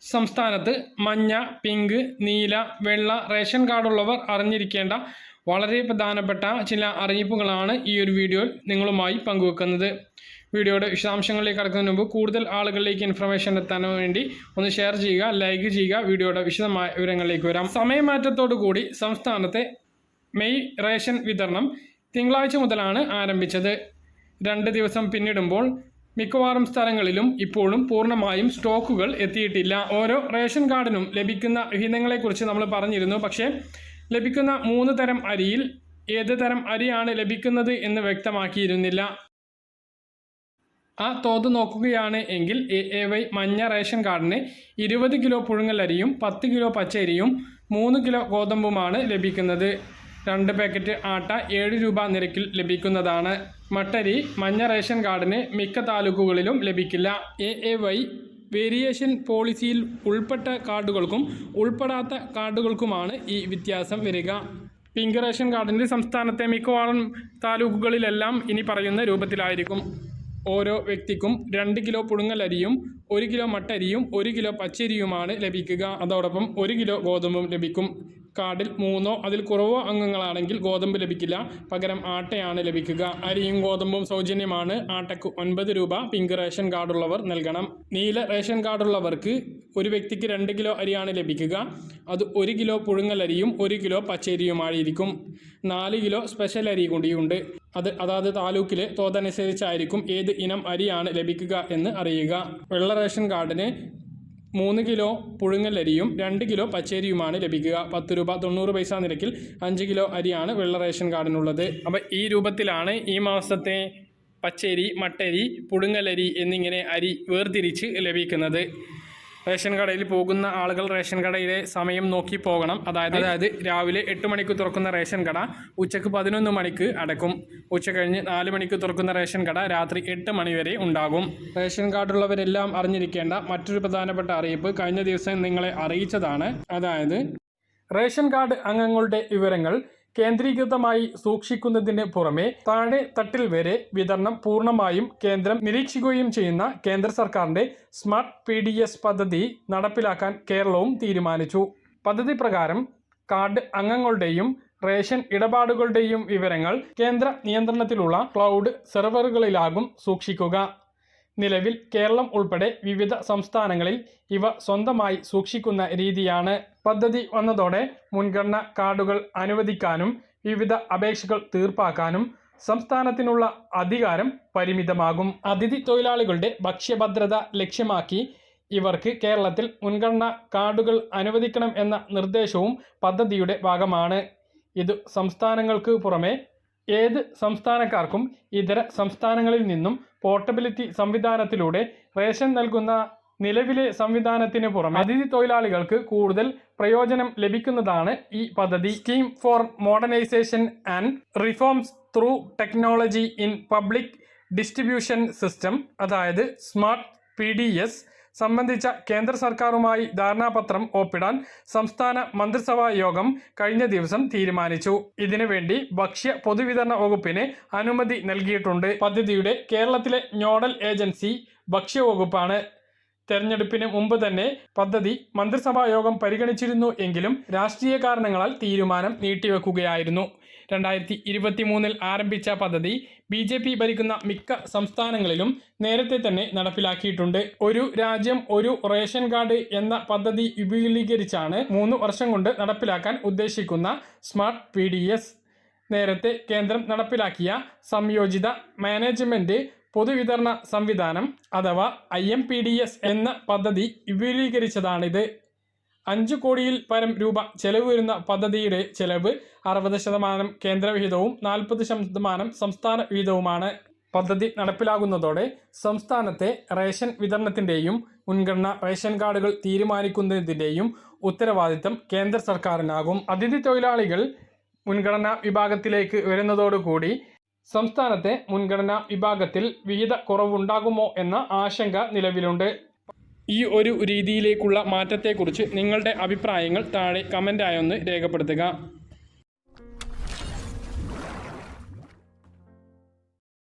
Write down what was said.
സംസ്ഥാനത്ത് മഞ്ഞ, പിങ്ക്, നീല, വെള്ള റേഷൻ കാർഡുള്ളവർ അറിഞ്ഞിരിക്കേണ്ട വളരെ പ്രധാനപ്പെട്ട ചില അറിയിപ്പുകളാണ് ഈ ഒരു വീഡിയോയിൽ നിങ്ങളുമായി പങ്കുവെക്കുന്നത്. വീഡിയോയുടെ വിശദാംശങ്ങളിലേക്ക് കടക്കുന്നതിന് മുമ്പ് കൂടുതൽ ആളുകളിലേക്ക് ഇൻഫർമേഷൻ എത്താൻ വേണ്ടി ഒന്ന് ഷെയർ ചെയ്യുക, ലൈക്ക് ചെയ്യുക. വീഡിയോയുടെ വിശദമായ വിവരങ്ങളിലേക്ക് വരാം. സമയമാറ്റത്തോടുകൂടി സംസ്ഥാനത്തെ മെയ് റേഷൻ വിതരണം തിങ്കളാഴ്ച മുതലാണ് ആരംഭിച്ചത്. 2 ദിവസം പിന്നിടുമ്പോൾ മിക്കവാറും സ്ഥലങ്ങളിലും ഇപ്പോഴും പൂർണ്ണമായും സ്റ്റോക്കുകൾ എത്തിയിട്ടില്ല. ഓരോ റേഷൻ കാർഡിനും ലഭിക്കുന്ന വിഹിതങ്ങളെക്കുറിച്ച് നമ്മൾ പറഞ്ഞിരുന്നു. പക്ഷേ ലഭിക്കുന്ന 3 തരം അരിയിൽ ഏത് തരം അരിയാണ് ലഭിക്കുന്നത് എന്ന് വ്യക്തമാക്കിയിരുന്നില്ല. ആ തോത് നോക്കുകയാണ് എങ്കിൽ AAY മഞ്ഞ റേഷൻ കാർഡിന് 20 കിലോ പുഴുങ്ങൽ അരിയും 10 കിലോ പച്ചരിയും 3 കിലോ ഗോതമ്പുമാണ് ലഭിക്കുന്നത്. 2 പാക്കറ്റ് ആട്ട 7 രൂപ നിരക്കിൽ ലഭിക്കുന്നതാണ്. മട്ടരി മഞ്ഞ റേഷൻ കാർഡിന് മിക്ക താലൂക്കുകളിലും ലഭിക്കില്ല. AAY വേരിയേഷൻ പോളിസിയിൽ ഉൾപ്പെട്ട കാർഡുകൾക്കും ഉൾപ്പെടാത്ത കാർഡുകൾക്കുമാണ് ഈ വ്യത്യാസം വരിക. പിങ്ക് റേഷൻ കാർഡിൻ്റെ സംസ്ഥാനത്തെ മിക്കവാറും താലൂക്കുകളിലെല്ലാം ഇനി പറയുന്ന രൂപത്തിലായിരിക്കും. ഓരോ വ്യക്തിക്കും 2 കിലോ പുഴുങ്ങലരിയും 1 കിലോ മട്ടരിയും 1 കിലോ പച്ചരിയുമാണ് ലഭിക്കുക. അതോടൊപ്പം 1 കിലോ ഗോതമ്പും ലഭിക്കും. കാർഡിൽ 3 അതിൽ കുറവോ അംഗങ്ങളാണെങ്കിൽ ഗോതമ്പ് ലഭിക്കില്ല, പകരം ആട്ടയാണ് ലഭിക്കുക. അരിയും ഗോതമ്പും സൗജന്യമാണ്. ആട്ടയ്ക്ക് 9 രൂപ പിങ്ക് റേഷൻ കാർഡുള്ളവർ നൽകണം. നീല റേഷൻ കാർഡുള്ളവർക്ക് ഒരു വ്യക്തിക്ക് 2 കിലോ അരിയാണ് ലഭിക്കുക. അത് 1 കിലോ പുഴുങ്ങലരിയും 1 കിലോ പച്ചരിയുമായിരിക്കും. 4 കിലോ സ്പെഷ്യൽ അരി കൂടിയുണ്ട്. അതാത് താലൂക്കിലെ തോതനുസരിച്ചായിരിക്കും ഏത് ഇനം അരിയാണ് ലഭിക്കുക എന്ന് അറിയുക. വെള്ള റേഷൻ കാർഡിന് 3 കിലോ പുഴുങ്ങലരിയും 2 കിലോ പച്ചരിയുമാണ് ലഭിക്കുക. 10 രൂപ 90 പൈസ നിരക്കിൽ 5 കിലോ അരിയാണ് വെള്ള റേഷൻ കാർഡിനുള്ളത്. അപ്പോൾ ഈ രൂപത്തിലാണ് ഈ മാസത്തെ പച്ചരി, മട്ടരി, പുഴുങ്ങലരി എന്നിങ്ങനെ അരി വേർതിരിച്ച് ലഭിക്കുന്നത്. റേഷൻ കടയിൽ പോകുന്ന ആളുകൾ റേഷൻ കടയിലെ സമയം നോക്കി പോകണം. അതായത് രാവിലെ 8 മണിക്ക് തുറക്കുന്ന റേഷൻ കട ഉച്ചയ്ക്ക് 11 മണിക്ക് അടക്കും. ഉച്ച കഴിഞ്ഞ് 4 മണിക്ക് തുറക്കുന്ന റേഷൻ കട രാത്രി 8 മണി വരെ ഉണ്ടാകും. റേഷൻ കാർഡുള്ളവരെല്ലാം അറിഞ്ഞിരിക്കേണ്ട മറ്റൊരു പ്രധാനപ്പെട്ട അറിയിപ്പ് കഴിഞ്ഞ ദിവസം നിങ്ങളെ അറിയിച്ചതാണ്. അതായത് റേഷൻ കാർഡ് അംഗങ്ങളുടെ വിവരങ്ങൾ കേന്ദ്രീകൃതമായി സൂക്ഷിക്കുന്നതിന് പുറമെ താഴെ തട്ടിൽ വരെ വിതരണം പൂർണ്ണമായും കേന്ദ്രം നിരീക്ഷിക്കുകയും ചെയ്യുന്ന കേന്ദ്ര സർക്കാരിന്റെ സ്മാർട്ട് PDS പദ്ധതി നടപ്പിലാക്കാൻ കേരളവും തീരുമാനിച്ചു. പദ്ധതി പ്രകാരം കാർഡ് അംഗങ്ങളുടെയും റേഷൻ ഇടപാടുകളുടെയും വിവരങ്ങൾ കേന്ദ്ര നിയന്ത്രണത്തിലുള്ള ക്ലൗഡ് സെർവറുകളിലാകും സൂക്ഷിക്കുക. നിലവിൽ കേരളം ഉൾപ്പെടെ വിവിധ സംസ്ഥാനങ്ങളിൽ ഇവ സ്വന്തമായി സൂക്ഷിക്കുന്ന രീതിയാണ്. പദ്ധതി വന്നതോടെ മുൻഗണന കാർഡുകൾ അനുവദിക്കാനും വിവിധ അപേക്ഷകൾ തീർപ്പാക്കാനും സംസ്ഥാനത്തിനുള്ള അധികാരം പരിമിതമാകും. അതിഥി തൊഴിലാളികളുടെ ഭക്ഷ്യഭദ്രത ലക്ഷ്യമാക്കി ഇവർക്ക് കേരളത്തിൽ മുൻഗണന കാർഡുകൾ അനുവദിക്കണം എന്ന നിർദ്ദേശവും പദ്ധതിയുടെ ഭാഗമാണ്. ഇത് സംസ്ഥാനങ്ങൾക്ക് പുറമെ ഏത് സംസ്ഥാനക്കാർക്കും ഇതര സംസ്ഥാനങ്ങളിൽ നിന്നും പോർട്ടബിലിറ്റി സംവിധാനത്തിലൂടെ റേഷൻ നൽകുന്ന നിലവിലെ സംവിധാനത്തിന് പുറമെ അതിഥി തൊഴിലാളികൾക്ക് കൂടുതൽ പ്രയോജനം ലഭിക്കുന്നതാണ് ഈ പദ്ധതി. Scheme for modernisation and reforms through technology in public distribution system, അതായത് സ്മാർട്ട് PDS സംബന്ധിച്ച കേന്ദ്ര സർക്കാരുമായി ധാരണാപത്രം ഒപ്പിടാൻ സംസ്ഥാന മന്ത്രിസഭാ യോഗം കഴിഞ്ഞ ദിവസം തീരുമാനിച്ചു. ഇതിനുവേണ്ടി ഭക്ഷ്യ പൊതുവിതരണ വകുപ്പിന് അനുമതി നൽകിയിട്ടുണ്ട്. പദ്ധതിയുടെ കേരളത്തിലെ നോഡൽ ഏജൻസി ഭക്ഷ്യവകുപ്പാണ്. തെരഞ്ഞെടുപ്പിന് മുമ്പ് തന്നെ പദ്ധതി മന്ത്രിസഭാ യോഗം പരിഗണിച്ചിരുന്നു എങ്കിലും രാഷ്ട്രീയ കാരണങ്ങളാൽ തീരുമാനം നീട്ടിവെക്കുകയായിരുന്നു. 2023 ആരംഭിച്ച പദ്ധതി BJP ഭരിക്കുന്ന മിക്ക സംസ്ഥാനങ്ങളിലും നേരത്തെ തന്നെ നടപ്പിലാക്കിയിട്ടുണ്ട്. ഒരു രാജ്യം ഒരു റേഷൻ കാർഡ് എന്ന പദ്ധതി വിപുലീകരിച്ചാണ് 3 വർഷം കൊണ്ട് നടപ്പിലാക്കാൻ ഉദ്ദേശിക്കുന്ന സ്മാർട്ട് PDS. നേരത്തെ കേന്ദ്രം നടപ്പിലാക്കിയ സംയോജിത മാനേജ്മെന്റ് പൊതുവിതരണ സംവിധാനം അഥവാ IMPDS എന്ന പദ്ധതി വിപുലീകരിച്ചതാണിത്. 5 കോടിയിൽ പരം രൂപ ചെലവ് വരുന്ന പദ്ധതിയുടെ ചെലവ് 60% കേന്ദ്രവിഹിതവും 40% സംസ്ഥാന വിഹിതവുമാണ്. പദ്ധതി നടപ്പിലാകുന്നതോടെ സംസ്ഥാനത്തെ റേഷൻ വിതരണത്തിൻ്റെയും മുൻഗണന റേഷൻ കാർഡുകൾ തീരുമാനിക്കുന്നതിൻ്റെയും ഉത്തരവാദിത്തം കേന്ദ്ര സർക്കാരിനാകും. അതിഥി തൊഴിലാളികൾ മുൻഗണനാ വിഭാഗത്തിലേക്ക് വരുന്നതോടുകൂടി സംസ്ഥാനത്തെ മുൻഗണനാ വിഭാഗത്തിൽ വിഹിത കുറവുണ്ടാകുമോ എന്ന ആശങ്ക നിലവിലുണ്ട്. ഈ ഒരു രീതിയിലേക്കുള്ള മാറ്റത്തെക്കുറിച്ച് നിങ്ങളുടെ അഭിപ്രായങ്ങൾ താഴെ കമൻ്റായി ഒന്ന് രേഖപ്പെടുത്തുക.